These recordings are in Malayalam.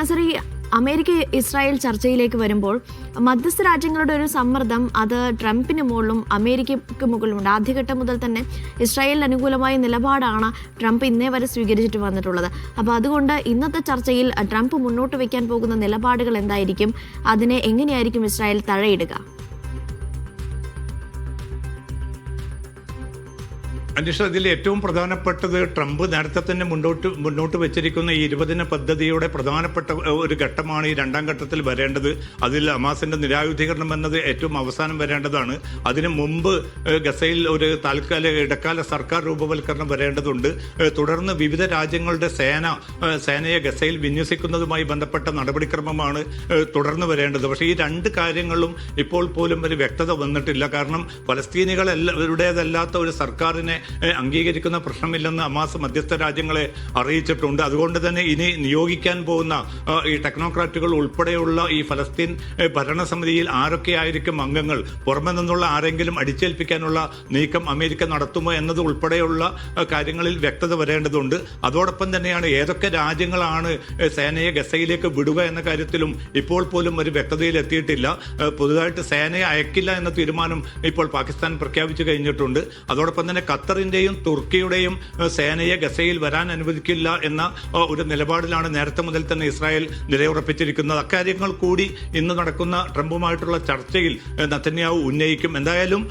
സർ, ഈ അമേരിക്ക ഇസ്രായേൽ ചർച്ചയിലേക്ക് വരുമ്പോൾ മധ്യസ്ഥ രാജ്യങ്ങളുടെ ഒരു സമ്മർദ്ദം അത് ട്രംപിന് മുകളിലും അമേരിക്കയ്ക്ക് മുകളിലുമുണ്ട്. ആദ്യഘട്ടം മുതൽ തന്നെ ഇസ്രായേലിന് അനുകൂലമായ നിലപാടാണ് ട്രംപ് ഇന്നേ വരെ സ്വീകരിച്ചിട്ട് വന്നിട്ടുള്ളത്. അപ്പോൾ അതുകൊണ്ട് ഇന്നത്തെ ചർച്ചയിൽ ട്രംപ് മുന്നോട്ട് വയ്ക്കാൻ പോകുന്ന നിലപാടുകൾ എന്തായിരിക്കും? അതിനെ എങ്ങനെയായിരിക്കും ഇസ്രായേൽ തഴയിടുക? അന്വേഷണം ഇതിൽ ഏറ്റവും പ്രധാനപ്പെട്ടത് ട്രംപ് നേരത്തെ തന്നെ മുന്നോട്ട് വെച്ചിരിക്കുന്ന ഈ 20 പദ്ധതിയുടെ പ്രധാനപ്പെട്ട ഒരു ഘട്ടമാണ് ഈ രണ്ടാം ഘട്ടത്തിൽ വരേണ്ടത്. അതിൽ ഹമാസിന്റെ നിരായുധീകരണം എന്നത് ഏറ്റവും അവസാനം വരേണ്ടതാണ്. അതിനു മുമ്പ് ഗസയിൽ ഒരു ഇടക്കാല സർക്കാർ രൂപവൽക്കരണം വരേണ്ടതുണ്ട്. തുടർന്ന് വിവിധ രാജ്യങ്ങളുടെ സേനയെ ഗസയിൽ വിന്യസിക്കുന്നതുമായി ബന്ധപ്പെട്ട നടപടിക്രമമാണ് തുടർന്ന് വരേണ്ടത്. പക്ഷേ ഈ രണ്ട് കാര്യങ്ങളും ഇപ്പോൾ പോലും ഒരു വ്യക്തത വന്നിട്ടില്ല. കാരണം പലസ്തീനികളുടേതല്ലാത്ത ഒരു സർക്കാരിനെ അംഗീകരിക്കുന്ന പ്രശ്നമില്ലെന്ന് ഹമാസ് മധ്യസ്ഥ രാജ്യങ്ങളെ അറിയിച്ചിട്ടുണ്ട്. അതുകൊണ്ട് തന്നെ ഇനി നിയോഗിക്കാൻ പോകുന്ന ഈ ടെക്നോക്രാറ്റുകൾ ഉൾപ്പെടെയുള്ള ഈ ഫലസ്തീൻ ഭരണസമിതിയിൽ ആരൊക്കെയായിരിക്കും അംഗങ്ങൾ, പുറമെ നിന്നുള്ള ആരെങ്കിലും അടിച്ചേൽപ്പിക്കാനുള്ള നീക്കം അമേരിക്ക നടത്തുമോ എന്നത് ഉൾപ്പെടെയുള്ള കാര്യങ്ങളിൽ വ്യക്തത വരേണ്ടതുണ്ട്. അതോടൊപ്പം തന്നെയാണ് ഏതൊക്കെ രാജ്യങ്ങളാണ് സേനയെ ഗസയിലേക്ക് വിടുക എന്ന കാര്യത്തിലും ഇപ്പോൾ പോലും ഒരു വ്യക്തതയിൽ എത്തിയിട്ടില്ല. പുതുതായിട്ട് സേനയെ അയക്കില്ല എന്ന തീരുമാനം ഇപ്പോൾ പാകിസ്ഥാൻ പ്രഖ്യാപിച്ചു കഴിഞ്ഞിട്ടുണ്ട്. അതോടൊപ്പം തന്നെ ഖത്തറിന്റെയും തുർക്കിയുടെയും സേനയെ ഗസയിൽ വരാൻ അനുവദിക്കില്ല എന്ന ഒരു നിലപാടിലാണ് നേരത്തെ മുതൽ തന്നെ ഇസ്രായേൽ നിലയുറപ്പിച്ചിരിക്കുന്നത്. അക്കാര്യങ്ങൾ കൂടി ഇന്ന് നടക്കുന്ന ട്രംപുമായിട്ടുള്ള ചർച്ചയിൽ നെതന്യാഹു ഉന്നയിക്കും. എന്തായാലും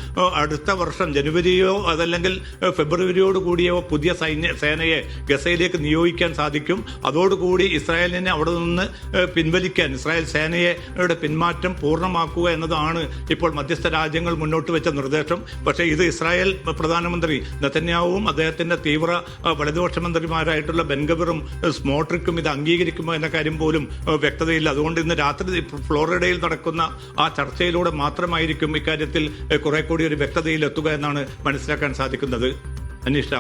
അടുത്ത വർഷം ജനുവരിയോ അതല്ലെങ്കിൽ ഫെബ്രുവരിയോട് കൂടിയോ പുതിയ സേനയെ ഗസയിലേക്ക് നിയോഗിക്കാൻ സാധിക്കും. അതോടുകൂടി ഇസ്രായേലിനെ അവിടെ നിന്ന് പിൻവലിക്കാൻ, ഇസ്രായേൽ സേനയുടെ പിന്മാറ്റം പൂർണ്ണമാക്കുക എന്നതാണ് ഇപ്പോൾ മധ്യസ്ഥ രാജ്യങ്ങൾ മുന്നോട്ട് വെച്ച നിർദ്ദേശം. പക്ഷേ ഇത് ഇസ്രായേൽ പ്രധാനമന്ത്രി നെതന്യാഹുവും അദ്ദേഹത്തിന്റെ തീവ്ര വലതുപക്ഷ മന്ത്രിമാരായിട്ടുള്ള ബെൻഗബറും സ്മോട്രിക്കും ഇത് അംഗീകരിക്കുമോ എന്ന കാര്യം പോലും വ്യക്തതയില്ല. അതുകൊണ്ട് ഇന്ന് രാത്രി ഫ്ലോറിഡയിൽ നടക്കുന്ന ആ ചർച്ചയിലൂടെ മാത്രമായിരിക്കും ഇക്കാര്യത്തിൽ കുറെ കൂടി ഒരു വ്യക്തതയിൽ എത്തുക എന്നാണ് മനസ്സിലാക്കാൻ സാധിക്കുന്നത്. അനീഷ.